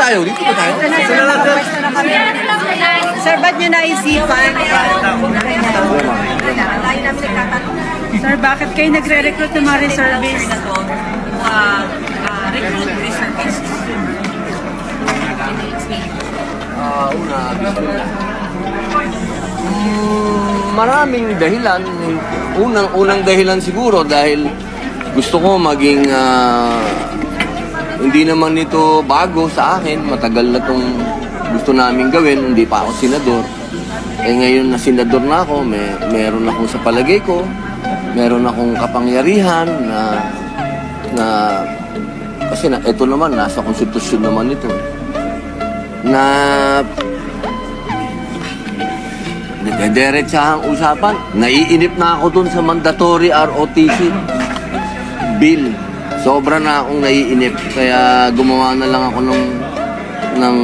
tayo? Dito ba tayo? Sir, ba't nyo naisipan? Sir, bakit kayo nagre-recruit ng mga reservists? Recruit reservists. Maraming dahilan. Unang dahilan siguro dahil gusto ko maging hindi naman ito bago sa akin. Matagal na itong gusto namin gawin. Hindi pa ako senador. Ngayon na senador na ako, meron akong sa palagay ko, meron akong kapangyarihan na kasi ito naman, nasa konstitusyon naman ito. Na diretsahan usapan, naiinip na ako dun sa mandatory ROTC bill. Sobra na akong naiinip, kaya gumawa na lang ako ng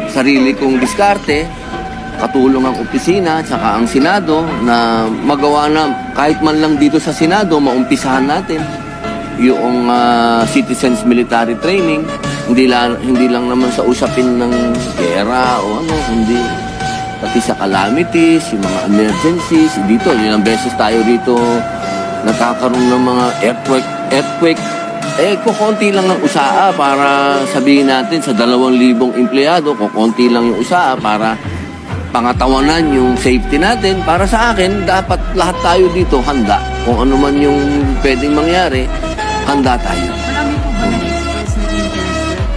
sarili kong diskarte, katulong ang opisina, tsaka ang Senado, na magawa na, kahit man lang dito sa Senado, maumpisahan natin yung citizens military training. Hindi lang naman sa usapin ng gera o ano, hindi pati sa calamities, yung mga emergencies. Dito, ilang beses tayo dito nakakaroon ng mga earthquake. Kukunti lang ang usaa para sabihin natin sa 2,000 empleyado, kukunti lang yung usaa para pangatawanan yung safety natin. Para sa akin, dapat lahat tayo dito handa. Kung ano man yung pwedeng mangyari, handa tayo. Marami po ba na-express na interest?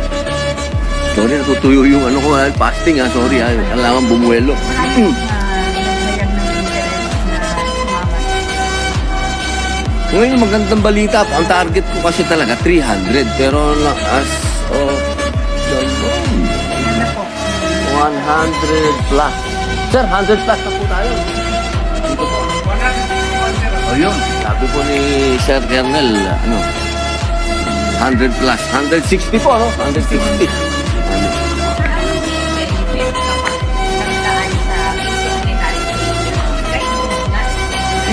Sorry, natutuyo yung ano ko, fasting ha. Sorry ha, kailangan bumuelo. Marami po na naglayag ng interest na sumama. Ngayon, magandang balita. Ang target ko kasi talaga 300. Pero as of the moment, Ano po? 100 plus. Sir, 100 plus na po tayo. Dito po. O yun, sabi po ni Sir Kernel, 100 plus. 160 po, no? 160.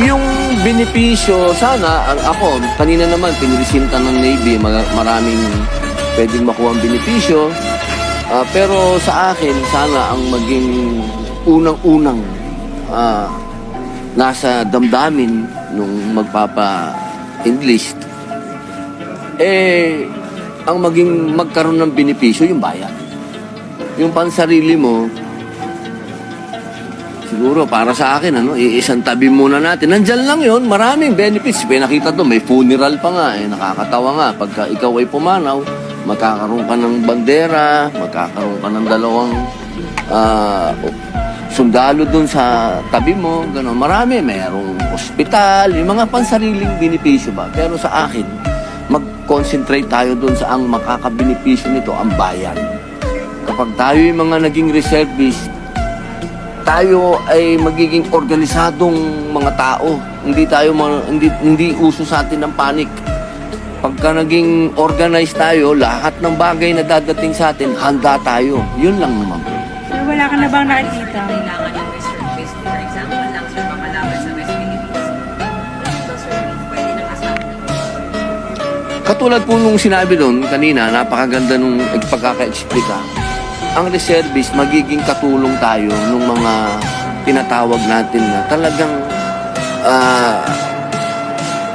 Yung benepisyo, sana, ako, kanina naman, pinilisinta ng Navy, maraming pwedeng makuha ang benepisyo. Pero sa akin, sana ang maging unang-unang nasa damdamin nung magpapa-enlist, ang magkaroon ng benepisyo, yung bayan. Yung pansarili mo, siguro para sa akin, iisang tabi muna natin. Nandyan lang yun, maraming benefits. Pinakita to, may funeral pa nga, nakakatawa nga. Pagka ikaw ay pumanaw, magkakaroon ka ng bandera, magkakaroon ka ng 2 sundalo dun sa tabi mo, gano'n. Marami, mayroong ospital, yung mga pansariling benepisyo ba. Pero sa akin, mag-concentrate tayo dun sa ang makakabenepisyo nito, ang bayan. Kapag tayo yung mga naging reservist, tayo ay magiging organisadong mga tao. Hindi uso sa atin ng panic. Pagka naging organized tayo, lahat ng bagay na dadating sa atin, handa tayo. Yun lang naman. Sir, wala ka na bang nakikita? Kailangan yung reservist. For example lang, sir, mamalaban sa West Philippines. Ito, sir, pwede na kasama. Katulad po nung sinabi doon kanina, napakaganda nung pagkaka-explica. Ang reservist, magiging katulong tayo nung mga tinatawag natin na talagang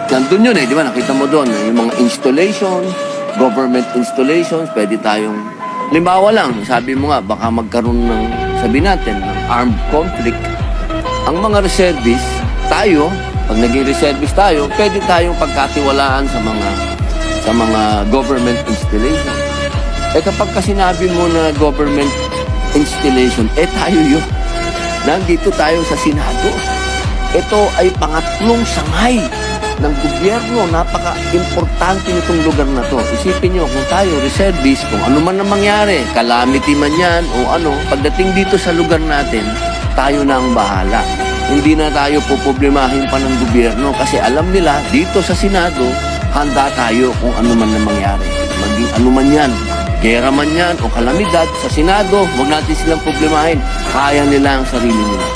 nandun yun di ba? Nakita mo doon, yung mga installations, government installations, pwede tayong, limbawa lang, sabi mo nga, baka magkaroon ng, sabi natin, ng armed conflict. Ang mga reservist, tayo, pag naging reservist tayo, pwede tayong pagkatiwalaan sa mga government installations. Kapag ka sinabi mo na government installation, tayo yun. Nandito tayo sa Senado. Ito ay pangatlong sangay ng gobyerno. Napaka-importante nitong lugar na to. Isipin nyo, kung tayo reservist, kung ano man ang mangyari, calamity man yan o ano, pagdating dito sa lugar natin, tayo na ang bahala. Hindi na tayo poproblemahin pa ng gobyerno kasi alam nila, dito sa Senado, handa tayo kung ano man ang mangyari. Maging ano man yan, gera man yan o kalamidad, sa Senado, huwag natin silang problemahin. Kaya nila ang sarili nila.